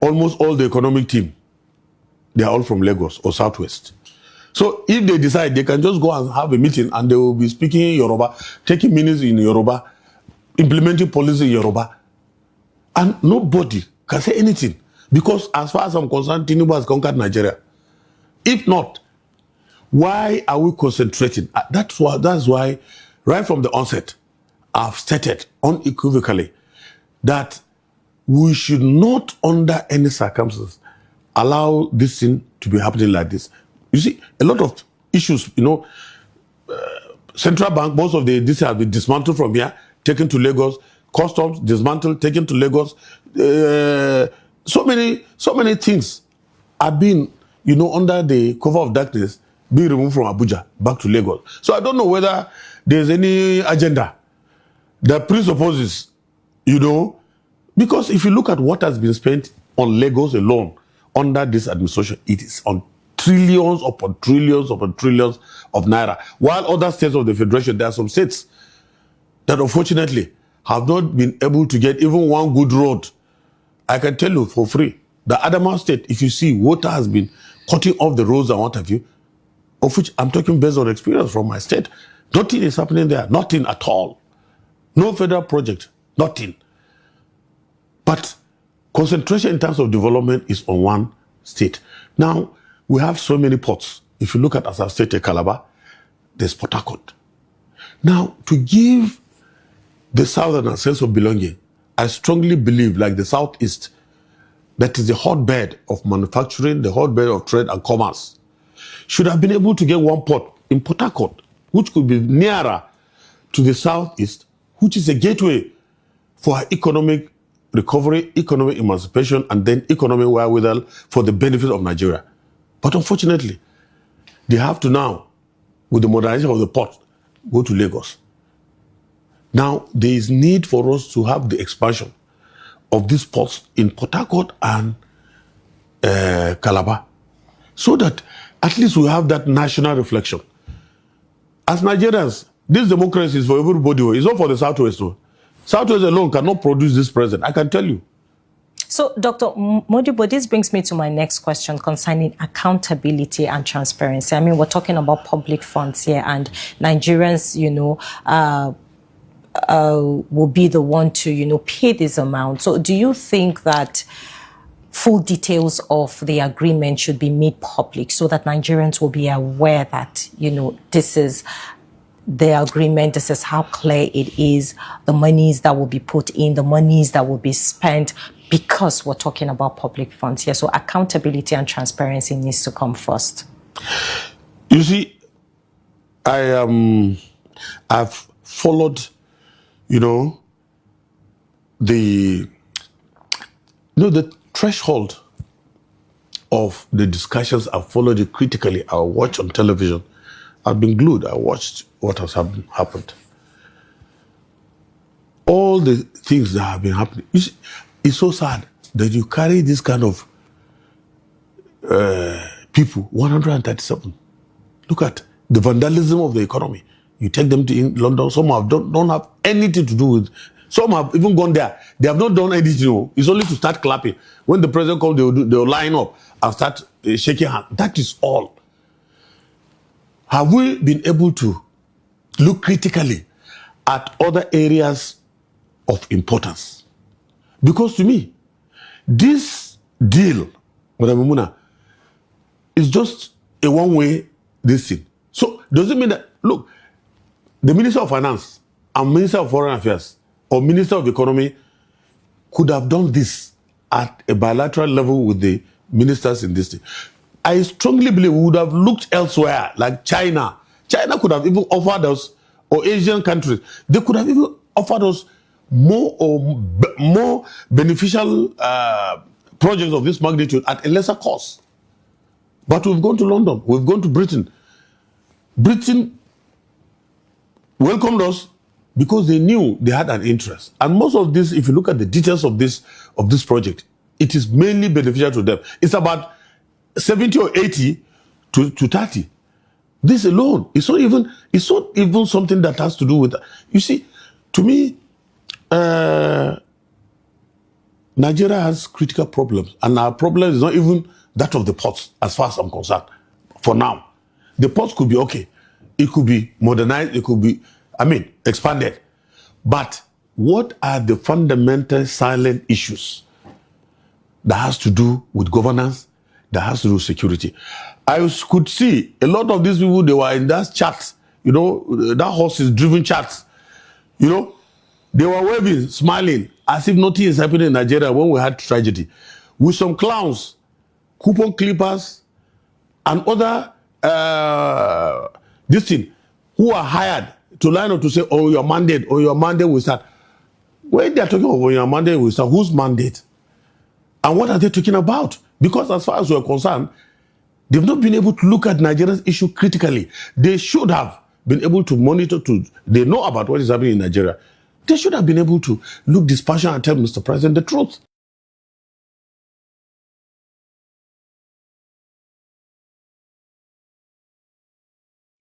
almost all the economic team, they are all from Lagos or Southwest. So if they decide, they can just go and have a meeting and they will be speaking Yoruba, taking minutes in Yoruba, implementing policy in Yoruba. And nobody can say anything. Because as far as I'm concerned, Tinubu has conquered Nigeria. If not, why are we concentrating? That's why right from the onset, I've stated unequivocally that we should not, under any circumstances, allow this thing to be happening like this. You see, a lot of issues, central bank, most of this have been dismantled from here, taken to Lagos, customs, dismantled, taken to Lagos. So many things have been, under the cover of darkness, being removed from Abuja back to Lagos. So I don't know whether there's any agenda that presupposes, because if you look at what has been spent on Lagos alone under this administration, it is on trillions upon trillions upon trillions of naira. While other states of the federation, there are some states that unfortunately have not been able to get even one good road. I can tell you for free, the Adamawa state, if you see, water has been cutting off the roads and what have you, of which I'm talking based on experience from my state. Nothing is happening there, nothing at all. No federal project, nothing. But concentration in terms of development is on one state. Now, we have so many ports. If you look at, as I've stated, Calabar, there's Port Harcourt. Now, to give the Southern a sense of belonging, I strongly believe, like the Southeast, that is the hotbed of manufacturing, the hotbed of trade and commerce, should have been able to get one port in Port Harcourt, which could be nearer to the Southeast, which is a gateway for economic recovery, economic emancipation, and then economic wherewithal for the benefit of Nigeria. But unfortunately, they have to now, with the modernization of the port, go to Lagos. Now, there is need for us to have the expansion of these ports in Port Harcourt and Calabar, so that at least we have that national reflection. As Nigerians, this democracy is for everybody. It's not for the Southwest. Southwest alone cannot produce this president, I can tell you. So, Dr. Modibo, this brings me to my next question concerning accountability and transparency. I mean, we're talking about public funds here, and Nigerians, will be the one to, pay this amount. So do you think that full details of the agreement should be made public so that Nigerians will be aware that, this is the agreement, this is how clear it is, the monies that will be put in, the monies that will be spent, because we're talking about public funds here. So accountability and transparency needs to come first. You see, I've followed, the threshold of the discussions. I've followed it critically. I watch on television. I've been glued. I watched what has happened. All the things that have been happening. You see, it's so sad that you carry this kind of people, 137. Look at the vandalism of the economy. You take them to London, some don't have anything to do with, some have even gone there. They have not done anything. It's only to start clapping. When the president comes, they'll line up and start shaking hands. That is all. Have we been able to look critically at other areas of importance? Because to me, this deal, Madam Mumuna, is just a one-way this thing. So does it mean that, look, the Minister of Finance and Minister of Foreign Affairs or Minister of Economy could have done this at a bilateral level with the ministers in this thing? I strongly believe we would have looked elsewhere, like China. China could have even offered us, or Asian countries, they could have even offered us more beneficial projects of this magnitude at a lesser cost. But we've gone to London, we've gone to Britain. Britain welcomed us because they knew they had an interest. And most of this, if you look at the details of this project, it is mainly beneficial to them. It's about 70 or 80 to 30. This alone, it's not even something that has to do with, you see, to me, the Nigeria has critical problems, and our problem is not even that of the ports, as far as I'm concerned, for now. The ports could be okay. It could be modernized, it could be, expanded. But what are the fundamental silent issues that has to do with governance, that has to do with security? I could see a lot of these people, they were in that chat, that horses-driven chat, they were waving, smiling, as if nothing is happening in Nigeria when we had tragedy. With some clowns, coupon clippers, and other who are hired to line up to say, oh, your mandate will start. When they are talking about your mandate will start, whose mandate? And what are they talking about? Because as far as we're concerned, they've not been able to look at Nigeria's issue critically. They should have been able to monitor, they know about what is happening in Nigeria. They should have been able to look dispassionate and tell Mr. President the truth.